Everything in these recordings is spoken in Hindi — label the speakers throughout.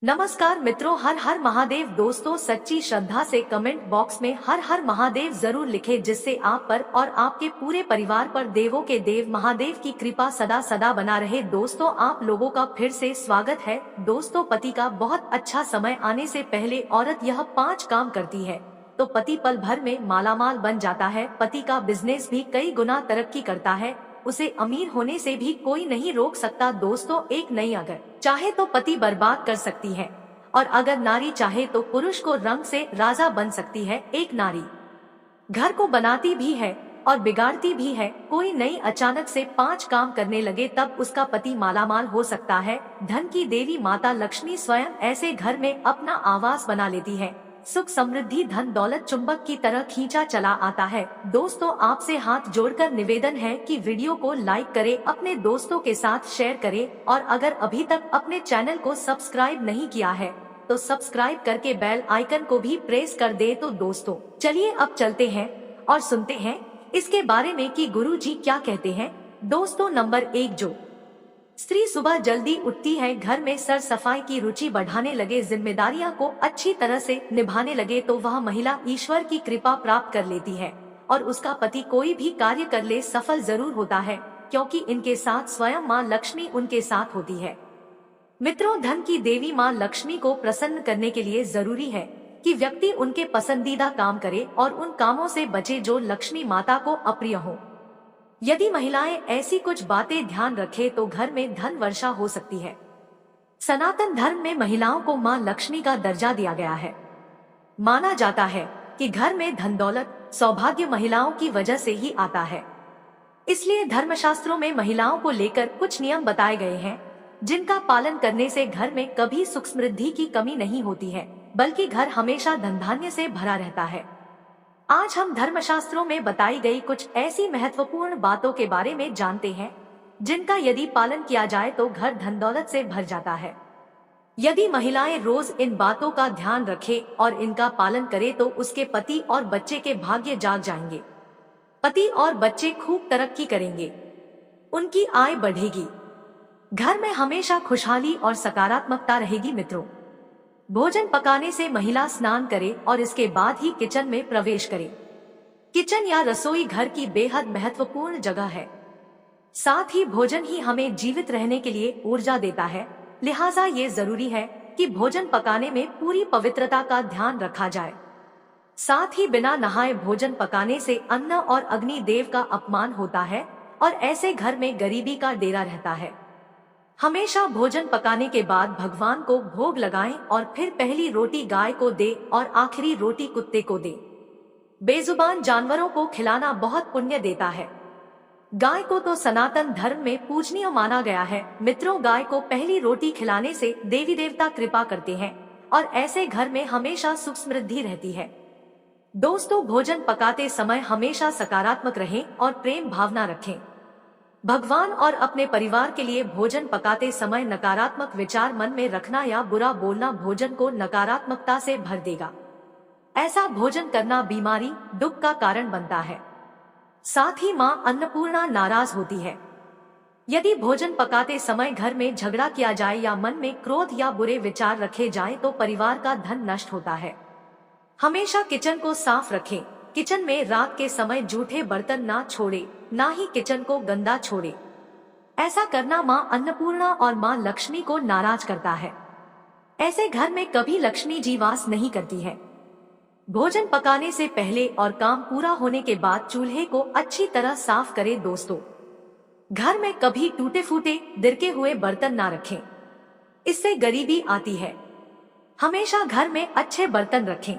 Speaker 1: नमस्कार मित्रों, हर हर महादेव। दोस्तों, सच्ची श्रद्धा से कमेंट बॉक्स में हर हर महादेव जरूर लिखें, जिससे आप पर और आपके पूरे परिवार पर देवों के देव महादेव की कृपा सदा सदा बना रहे। दोस्तों, आप लोगों का फिर से स्वागत है। दोस्तों, पति का बहुत अच्छा समय आने से पहले औरत यह 5 काम करती है तो पति पल भर में मालामाल बन जाता है। पति का बिजनेस भी कई गुना तरक्की करता है, उसे अमीर होने से भी कोई नहीं रोक सकता। दोस्तों, एक नई अगर चाहे तो पति बर्बाद कर सकती है, और अगर नारी चाहे तो पुरुष को रंग से राजा बन सकती है। एक नारी घर को बनाती भी है और बिगाड़ती भी है। कोई नई अचानक से 5 काम करने लगे तब उसका पति मालामाल हो सकता है। धन की देवी माता लक्ष्मी स्वयं ऐसे घर में अपना आवास बना लेती है। सुख समृद्धि धन दौलत चुंबक की तरह खींचा चला आता है। दोस्तों, आपसे हाथ जोड़कर निवेदन है कि वीडियो को लाइक करें, अपने दोस्तों के साथ शेयर करें, और अगर अभी तक अपने चैनल को सब्सक्राइब नहीं किया है तो सब्सक्राइब करके बेल आइकन को भी प्रेस कर दे। तो दोस्तों, चलिए अब चलते हैं और सुनते हैं इसके बारे में कि गुरु जी क्या कहते हैं। दोस्तों, नंबर 1, जो स्त्री सुबह जल्दी उठती है, घर में सर सफाई की रुचि बढ़ाने लगे, जिम्मेदारियां को अच्छी तरह से निभाने लगे, तो वह महिला ईश्वर की कृपा प्राप्त कर लेती है और उसका पति कोई भी कार्य कर ले सफल जरूर होता है, क्योंकि इनके साथ स्वयं माँ लक्ष्मी उनके साथ होती है। मित्रों, धन की देवी माँ लक्ष्मी को प्रसन्न करने के लिए जरूरी है कि व्यक्ति उनके पसंदीदा काम करे और उन कामों से बचे जो लक्ष्मी माता को अप्रिय हो। यदि महिलाएं ऐसी कुछ बातें ध्यान रखें तो घर में धन वर्षा हो सकती है। सनातन धर्म में महिलाओं को मां लक्ष्मी का दर्जा दिया गया है। माना जाता है कि घर में धन दौलत सौभाग्य महिलाओं की वजह से ही आता है। इसलिए धर्मशास्त्रों में महिलाओं को लेकर कुछ नियम बताए गए हैं, जिनका पालन करने से घर में कभी सुख समृद्धि की कमी नहीं होती है, बल्कि घर हमेशा धन धान्य से भरा रहता है। आज हम धर्मशास्त्रों में बताई गई कुछ ऐसी महत्वपूर्ण बातों के बारे में जानते हैं, जिनका यदि पालन किया जाए तो घर धन दौलत से भर जाता है। यदि महिलाएं रोज इन बातों का ध्यान रखें और इनका पालन करें तो उसके पति और बच्चे के भाग्य जाग जाएंगे। पति और बच्चे खूब तरक्की करेंगे, उनकी आय बढ़ेगी, घर में हमेशा खुशहाली और सकारात्मकता रहेगी। मित्रों, भोजन पकाने से महिला स्नान करे और इसके बाद ही किचन में प्रवेश करे। किचन या रसोई घर की बेहद महत्वपूर्ण जगह है। साथ ही भोजन ही हमें जीवित रहने के लिए ऊर्जा देता है, लिहाजा ये जरूरी है कि भोजन पकाने में पूरी पवित्रता का ध्यान रखा जाए। साथ ही बिना नहाए भोजन पकाने से अन्न और अग्नि देव का अपमान होता है और ऐसे घर में गरीबी का डेरा रहता है। हमेशा भोजन पकाने के बाद भगवान को भोग लगाएं और फिर पहली रोटी गाय को दे और आखिरी रोटी कुत्ते को दे। बेजुबान जानवरों को खिलाना बहुत पुण्य देता है। गाय को तो सनातन धर्म में पूजनीय माना गया है। मित्रों, गाय को पहली रोटी खिलाने से देवी देवता कृपा करते हैं और ऐसे घर में हमेशा सुख समृद्धि रहती है। दोस्तों, भोजन पकाते समय हमेशा सकारात्मक रहें और प्रेम भावना रखें। भगवान और अपने परिवार के लिए भोजन पकाते समय नकारात्मक विचार मन में रखना या बुरा बोलना भोजन को नकारात्मकता से भर देगा। ऐसा भोजन करना बीमारी दुख का कारण बनता है। साथ ही मां अन्नपूर्णा नाराज होती है। यदि भोजन पकाते समय घर में झगड़ा किया जाए या मन में क्रोध या बुरे विचार रखे जाएं तो परिवार का धन नष्ट होता है। हमेशा किचन को साफ रखें। किचन में रात के समय जूठे बर्तन ना छोड़े, ना ही किचन को गंदा छोड़े। ऐसा करना मां अन्नपूर्णा और मां लक्ष्मी को नाराज करता है। ऐसे घर में कभी लक्ष्मी जी वास नहीं करती है। भोजन पकाने से पहले और काम पूरा होने के बाद चूल्हे को अच्छी तरह साफ करें। दोस्तों, घर में कभी टूटे फूटे दिरके हुए बर्तन ना रखें, इससे गरीबी आती है। हमेशा घर में अच्छे बर्तन रखें।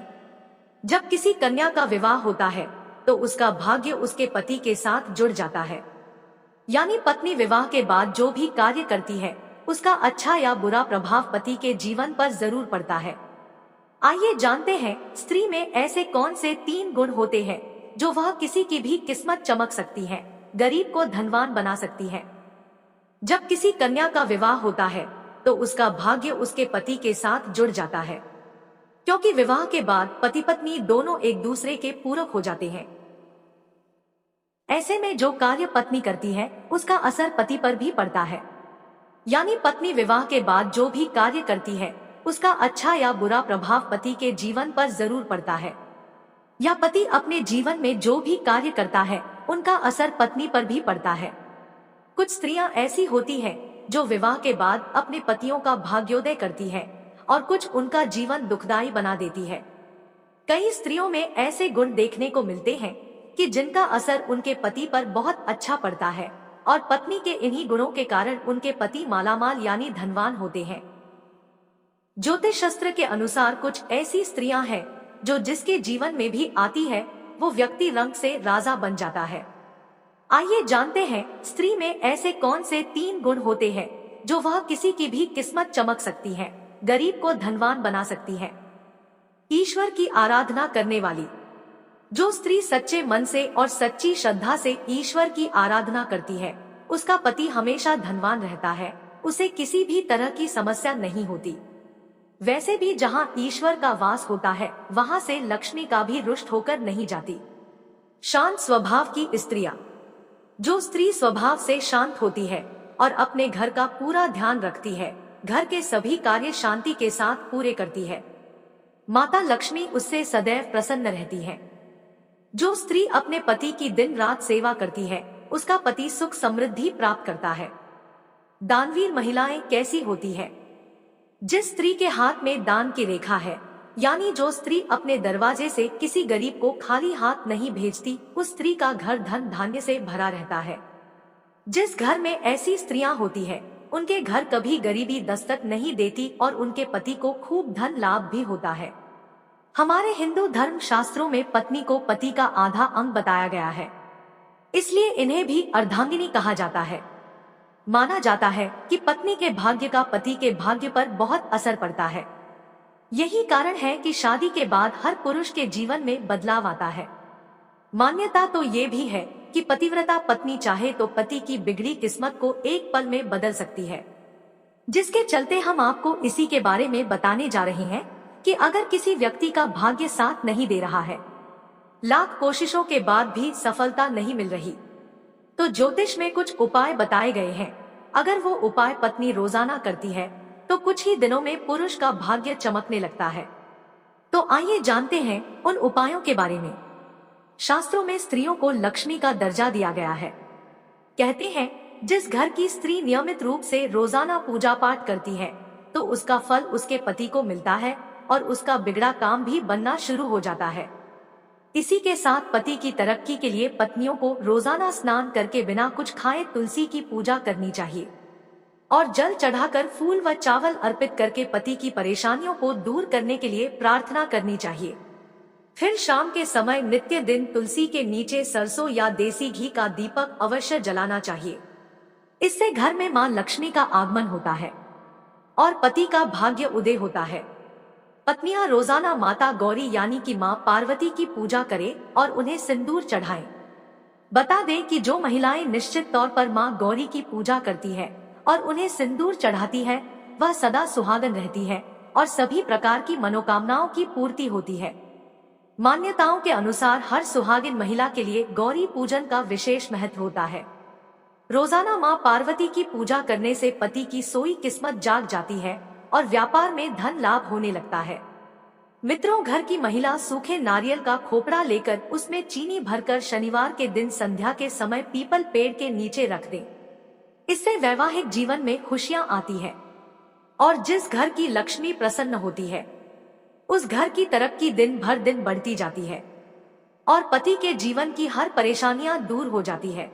Speaker 1: जब किसी कन्या का विवाह होता है तो उसका भाग्य उसके पति के साथ जुड़ जाता है, यानी पत्नी विवाह के बाद जो भी कार्य करती है उसका अच्छा या बुरा प्रभाव पति के जीवन पर जरूर पड़ता है। आइए जानते हैं स्त्री में ऐसे कौन से 3 गुण होते हैं जो वह किसी की भी किस्मत चमक सकती है, गरीब को धनवान बना सकती है। जब किसी कन्या का विवाह होता है तो उसका भाग्य उसके पति के साथ जुड़ जाता है, क्योंकि विवाह के बाद पति पत्नी दोनों एक दूसरे के पूरक हो जाते हैं। ऐसे में जो कार्य पत्नी करती है उसका असर पति पर भी पड़ता है। यानी पत्नी विवाह के बाद जो भी कार्य करती है उसका अच्छा या बुरा प्रभाव पति के जीवन पर जरूर पड़ता है। या पति अपने जीवन में जो भी कार्य करता है उनका असर पत्नी पर भी पड़ता है। कुछ स्त्रियां ऐसी होती हैं जो विवाह के बाद अपने पतियों का भाग्योदय करती है और कुछ उनका जीवन दुखदायी बना देती है। कई स्त्रियों में ऐसे गुण देखने को मिलते हैं कि जिनका असर उनके पति पर बहुत अच्छा पड़ता है और पत्नी के इन्हीं गुणों के कारण उनके पति मालामाल यानी धनवान होते हैं। ज्योतिष शास्त्र के अनुसार कुछ ऐसी स्त्रियां हैं जो जिसके जीवन में भी आती है वो व्यक्ति रंग से राजा बन जाता है। आइए जानते हैं स्त्री में ऐसे कौन से 3 गुण होते हैं जो वह किसी की भी किस्मत चमक सकती है, गरीब को धनवान बना सकती है। ईश्वर की आराधना करने वाली। जो स्त्री सच्चे मन से और सच्ची श्रद्धा से ईश्वर की आराधना करती है उसका पति हमेशा धनवान रहता है, उसे किसी भी तरह की समस्या नहीं होती। वैसे भी जहाँ ईश्वर का वास होता है वहाँ से लक्ष्मी का भी रुष्ट होकर नहीं जाती। शांत स्वभाव की स्त्रियां। जो स्त्री स्वभाव से शांत होती है और अपने घर का पूरा ध्यान रखती है, घर के सभी कार्य शांति के साथ पूरे करती है, माता लक्ष्मी उससे सदैव प्रसन्न रहती है। जो स्त्री अपने पति की दिन रात सेवा करती है उसका पति सुख समृद्धि प्राप्त करता है। दानवीर महिलाएं कैसी होती है? जिस स्त्री के हाथ में दान की रेखा है, यानी जो स्त्री अपने दरवाजे से किसी गरीब को खाली हाथ नहीं भेजती, उस स्त्री का घर धन धान्य से भरा रहता है। जिस घर में ऐसी स्त्रियां होती है उनके घर कभी गरीबी दस्तक नहीं देती और उनके पति को खूब धन लाभ भी होता है। हमारे हिंदू धर्म शास्त्रों में पत्नी को पति का आधा अंग बताया गया है, इसलिए इन्हें भी अर्धांगिनी कहा जाता है। माना जाता है कि पत्नी के भाग्य का पति के भाग्य पर बहुत असर पड़ता है। यही कारण है कि शादी के बाद हर पुरुष के जीवन में बदलाव आता है। मान्यता तो ये भी है कि पतिव्रता पत्नी चाहे तो पति की बिगड़ी किस्मत को एक पल में बदल सकती है, जिसके चलते हम आपको इसी के बारे में बताने जा रहे हैं कि अगर किसी व्यक्ति का भाग्य साथ नहीं दे रहा है, लाख कोशिशों के बाद भी सफलता नहीं मिल रही, तो ज्योतिष में कुछ उपाय बताए गए हैं। अगर वो उपाय पत्नी रोजाना करती है तो कुछ ही दिनों में पुरुष का भाग्य चमकने लगता है। तो आइए जानते हैं उन उपायों के बारे में। शास्त्रों में स्त्रियों को लक्ष्मी का दर्जा दिया गया है। कहते हैं जिस घर की स्त्री नियमित रूप से रोजाना पूजा पाठ करती है तो उसका फल उसके पति को मिलता है और उसका बिगड़ा काम भी बनना शुरू हो जाता है। इसी के साथ पति की तरक्की के लिए पत्नियों को रोजाना स्नान करके बिना कुछ खाए तुलसी की पूजा करनी चाहिए और जल चढ़ाकर फूल व चावल अर्पित करके पति की परेशानियों को दूर करने के लिए प्रार्थना करनी चाहिए। फिर शाम के समय नित्य दिन तुलसी के नीचे सरसों या देसी घी का दीपक अवश्य जलाना चाहिए। इससे घर में मां लक्ष्मी का आगमन होता है और पति का भाग्य उदय होता है। पत्नियां रोजाना माता गौरी यानी कि मां पार्वती की पूजा करें और उन्हें सिंदूर चढ़ाएं। बता दें कि जो महिलाएं निश्चित तौर पर मां गौरी की पूजा करती है और उन्हें सिंदूर चढ़ाती है वह सदा सुहागन रहती है और सभी प्रकार की मनोकामनाओं की पूर्ति होती है। मान्यताओं के अनुसार हर सुहागिन महिला के लिए गौरी पूजन का विशेष महत्व होता है। रोजाना मां पार्वती की पूजा करने से पति की सोई किस्मत जाग जाती है और व्यापार में धन लाभ होने लगता है। मित्रों, घर की महिला सूखे नारियल का खोपड़ा लेकर उसमें चीनी भरकर शनिवार के दिन संध्या के समय पीपल पेड़ के नीचे रख दें। इससे वैवाहिक जीवन में खुशियां आती है और जिस घर की लक्ष्मी प्रसन्न होती है उस घर की तरक्की दिन भर दिन बढ़ती जाती है और पति के जीवन की हर परेशानियां दूर हो जाती है।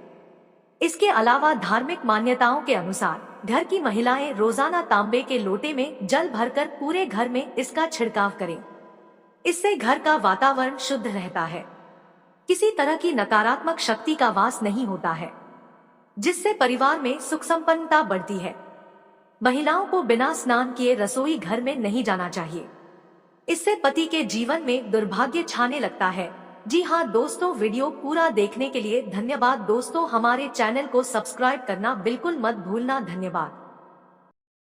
Speaker 1: इसके अलावा धार्मिक मान्यताओं के अनुसार घर की महिलाएं रोजाना तांबे के लोटे में जल भरकर पूरे घर में इसका छिड़काव करें। इससे घर का वातावरण शुद्ध रहता है, किसी तरह की नकारात्मक शक्ति का वास नहीं होता है, जिससे परिवार में सुख संपन्नता बढ़ती है। महिलाओं को बिना स्नान किए रसोई घर में नहीं जाना चाहिए, इससे पति के जीवन में दुर्भाग्य छाने लगता है। जी हाँ दोस्तों, वीडियो पूरा देखने के लिए धन्यवाद। दोस्तों, हमारे चैनल को सब्सक्राइब करना बिल्कुल मत भूलना। धन्यवाद।